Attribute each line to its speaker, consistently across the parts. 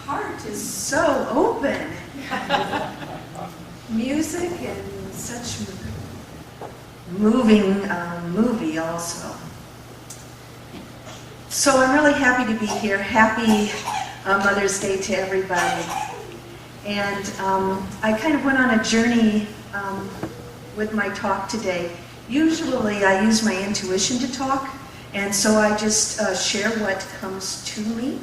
Speaker 1: heart is so open. Music and such moving movie also. So I'm really happy to be here. Happy Mother's Day to everybody. And I kind of went on a journey with my talk today. Usually I use my intuition to talk, and so I just share what comes to me.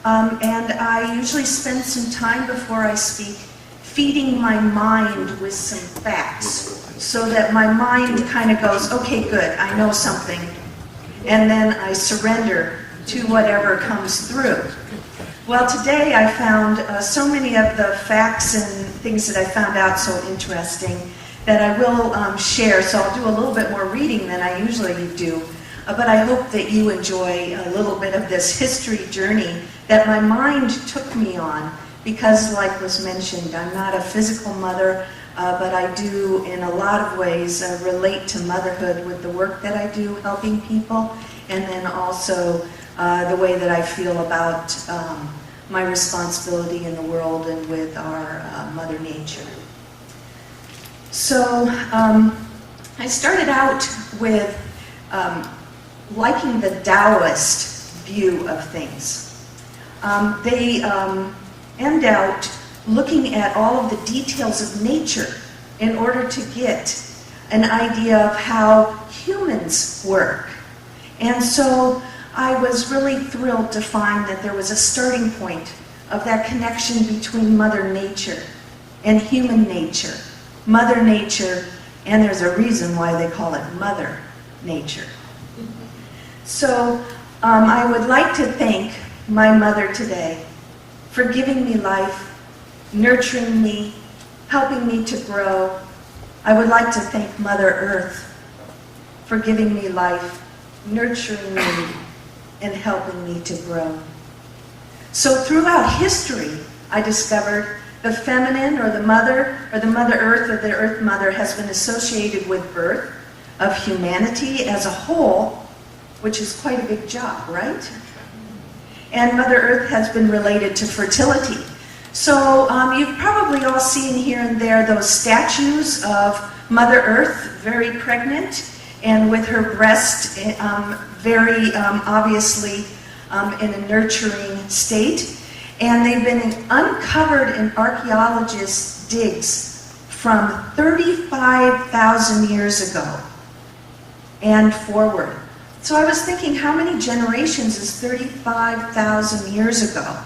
Speaker 1: And I usually spend some time before I speak feeding my mind with some facts, so that my mind kind of goes, okay, good, I know something, and then I surrender to whatever comes through. Well, today I found so many of the facts and things that I found out so interesting that I will share, so I'll do a little bit more reading than I usually do, but I hope that you enjoy a little bit of this history journey that my mind took me on, because like was mentioned, I'm not a physical mother, but I do in a lot of ways relate to motherhood with the work that I do helping people, and then also the way that I feel about my responsibility in the world and with our Mother Nature. So I started out with liking the Taoist view of things. They end out looking at all of the details of nature in order to get an idea of how humans work. And so I was really thrilled to find that there was a starting point of that connection between Mother Nature and human nature. Mother Nature, and there's a reason why they call it Mother Nature. So I would like to thank my mother today for giving me life, nurturing me, helping me to grow. I would like to thank Mother Earth for giving me life, nurturing me, and helping me to grow. So throughout history, I discovered the feminine, or the Mother Earth, or the Earth Mother, has been associated with birth of humanity as a whole, which is quite a big job, right? And Mother Earth has been related to fertility. So you've probably all seen here and there those statues of Mother Earth, very pregnant, and with her breast very obviously in a nurturing state. And they've been uncovered in archaeologists' digs from 35,000 years ago and forward. So I was thinking, how many generations is 35,000 years ago?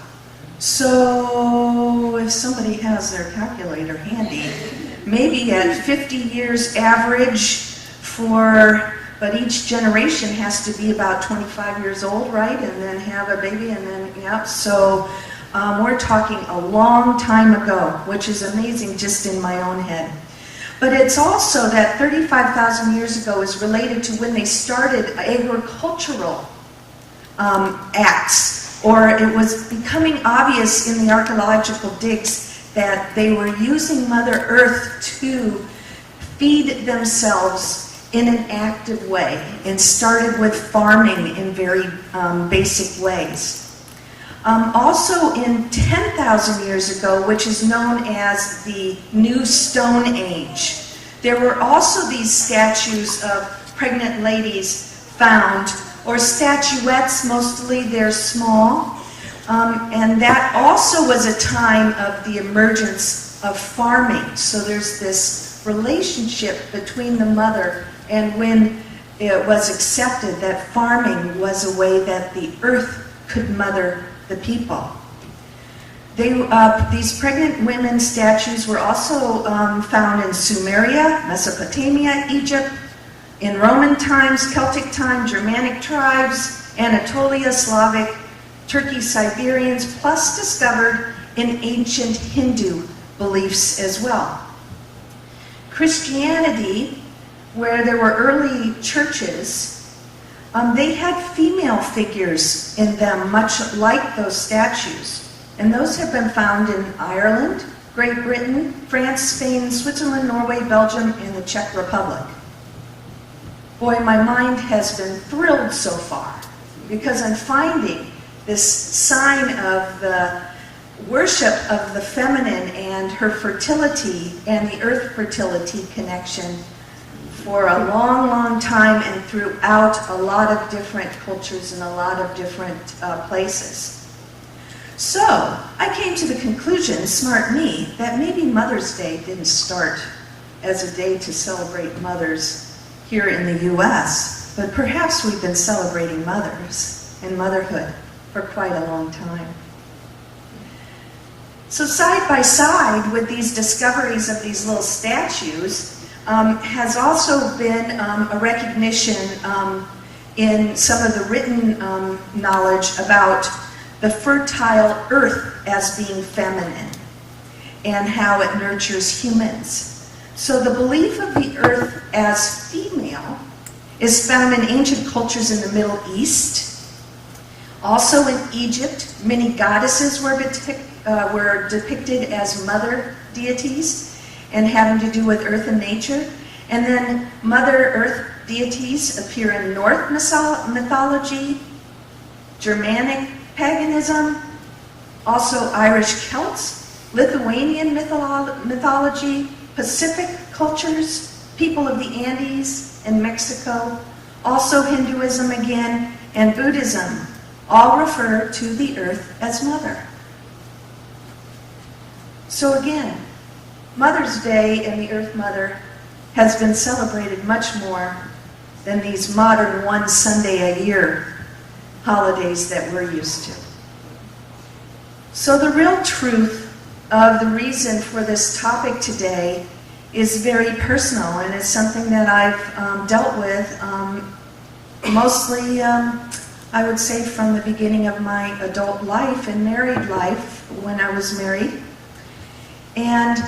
Speaker 1: So if somebody has their calculator handy, maybe at 50 years average but each generation has to be about 25 years old, right? And then have a baby, and then, yeah. So we're talking a long time ago, which is amazing just in my own head. But it's also that 35,000 years ago is related to when they started agricultural acts, or it was becoming obvious in the archaeological digs that they were using Mother Earth to feed themselves in an active way, and started with farming in very basic ways. Also in 10,000 years ago, which is known as the New Stone Age, there were also these statues of pregnant ladies found, or statuettes, mostly they're small, and that also was a time of the emergence of farming. So there's this relationship between the mother, and when it was accepted that farming was a way that the earth could mother the people. These pregnant women statues were also found in Sumeria, Mesopotamia, Egypt, in Roman times, Celtic time, Germanic tribes, Anatolia, Slavic, Turkey, Siberians, plus discovered in ancient Hindu beliefs as well. Christianity, where there were early churches, they had female figures in them, much like those statues. And those have been found in Ireland, Great Britain, France, Spain, Switzerland, Norway, Belgium, and the Czech Republic. Boy, my mind has been thrilled so far, because I'm finding this sign of the worship of the feminine and her fertility and the earth fertility connection for a long, long time and throughout a lot of different cultures and a lot of different places. So I came to the conclusion, smart me, that maybe Mother's Day didn't start as a day to celebrate mothers here in the U.S., but perhaps we've been celebrating mothers and motherhood for quite a long time. So side by side with these discoveries of these little statues has also been a recognition in some of the written knowledge about the fertile earth as being feminine and how it nurtures humans. So the belief of the earth as female is found in ancient cultures in the Middle East. Also in Egypt, many goddesses were depicted as mother deities and having to do with earth and nature. And then Mother Earth deities appear in Norse mythology, Germanic paganism, also Irish Celts, Lithuanian mythology, Pacific cultures, people of the Andes in Mexico, also Hinduism again, and Buddhism, all refer to the earth as mother. So again, Mother's Day and the Earth Mother has been celebrated much more than these modern one Sunday a year holidays that we're used to. So the real truth of the reason for this topic today is very personal, and it's something that I've dealt with mostly, I would say, from the beginning of my adult life and married life when I was married. And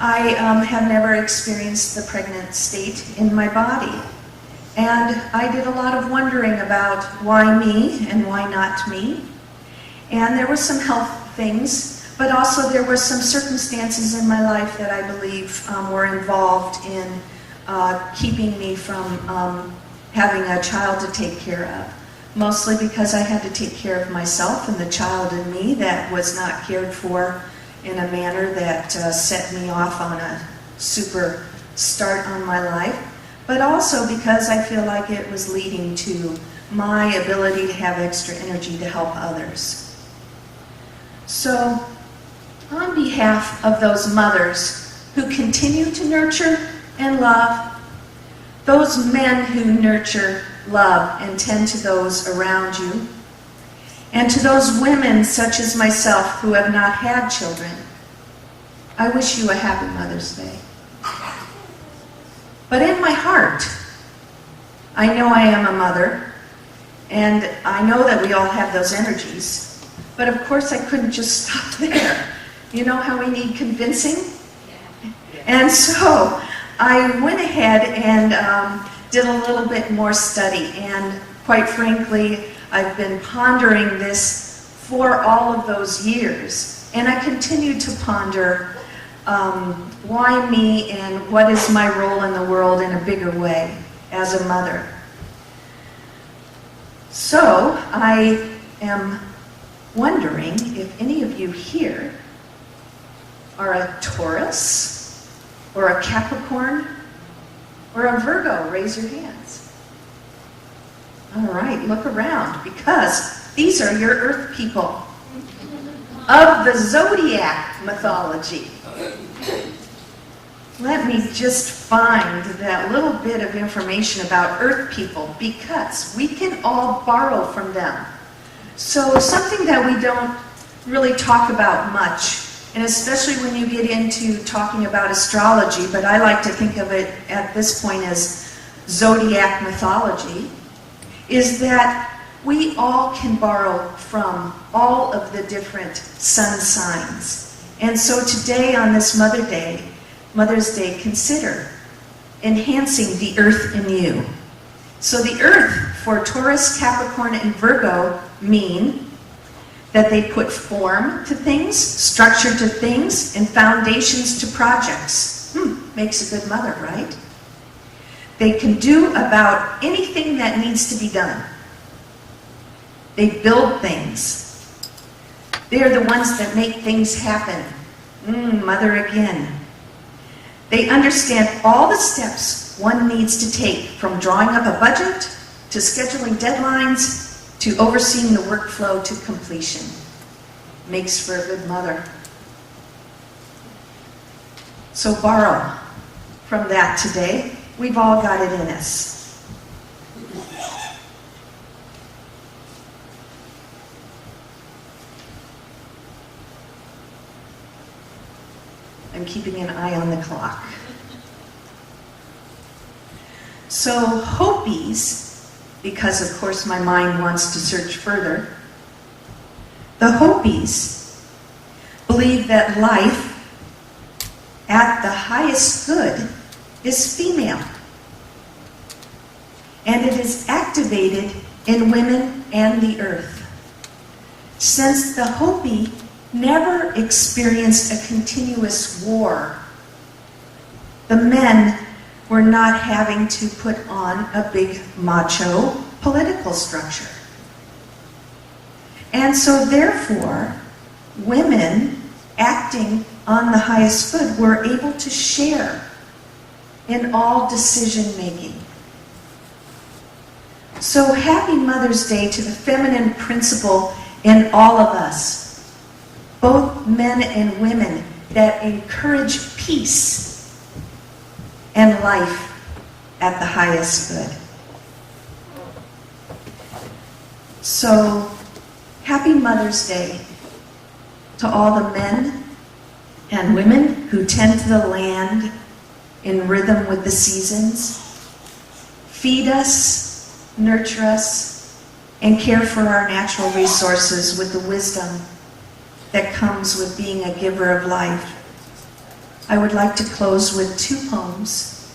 Speaker 1: I have never experienced the pregnant state in my body. And I did a lot of wondering about why me and why not me. And there were some health things, but also there were some circumstances in my life that I believe were involved in keeping me from having a child to take care of. Mostly because I had to take care of myself and the child in me that was not cared for in a manner that set me off on a super start on my life, but also because I feel like it was leading to my ability to have extra energy to help others. So, on behalf of those mothers who continue to nurture and love, those men who nurture, love, and tend to those around you, and to those women such as myself who have not had children, I wish you a happy Mother's Day. But in my heart, I know I am a mother, and I know that we all have those energies, but of course I couldn't just stop there. You know how we need convincing? And so I went ahead and did a little bit more study, and quite frankly, I've been pondering this for all of those years, and I continue to ponder why me and what is my role in the world in a bigger way as a mother. So I am wondering if any of you here are a Taurus or a Capricorn or a Virgo. Raise your hands. All right, look around, because these are your earth people of the zodiac mythology. Let me just find that little bit of information about earth people, because we can all borrow from them. So something that we don't really talk about much, and especially when you get into talking about astrology, but I like to think of it at this point as zodiac mythology, is that we all can borrow from all of the different sun signs. And so today on this Mother's Day, consider enhancing the earth in you. So the earth for Taurus, Capricorn, and Virgo mean that they put form to things, structure to things, and foundations to projects. Makes a good mother, right? They can do about anything that needs to be done. They build things. They are the ones that make things happen. Mother again. They understand all the steps one needs to take, from drawing up a budget, to scheduling deadlines, to overseeing the workflow to completion. Makes for a good mother. So borrow from that today. We've all got it in us. I'm keeping an eye on the clock. So Hopis, because of course my mind wants to search further, the Hopis believe that life at the highest good is female. And it is activated in women and the earth. Since the Hopi never experienced a continuous war, the men were not having to put on a big macho political structure. And so therefore, women acting on the highest good were able to share in all decision making. So happy Mother's Day to the feminine principle in all of us, both men and women, that encourage peace and life at the highest good. So, happy Mother's Day to all the men and women who tend to the land in rhythm with the seasons, feed us, nurture us, and care for our natural resources with the wisdom that comes with being a giver of life. I would like to close with 2 poems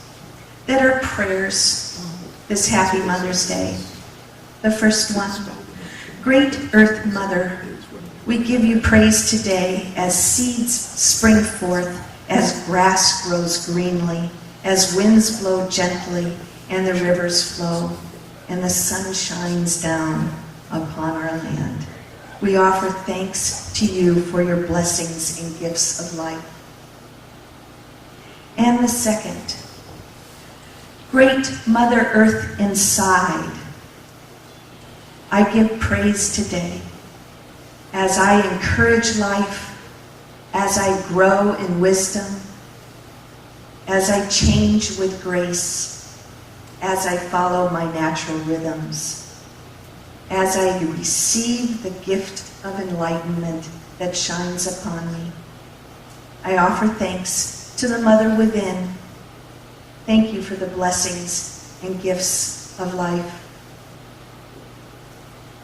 Speaker 1: that are prayers this happy Mother's Day. The first one, Great Earth Mother, we give you praise today as seeds spring forth, as grass grows greenly, as winds blow gently, and the rivers flow, and the sun shines down upon our land. We offer thanks to you for your blessings and gifts of life. And the second, Great Mother Earth inside, I give praise today as I encourage life, as I grow in wisdom, as I change with grace, as I follow my natural rhythms, as I receive the gift of enlightenment that shines upon me. I offer thanks to the Mother within. Thank you for the blessings and gifts of life.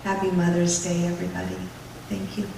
Speaker 1: Happy Mother's Day, everybody. Thank you.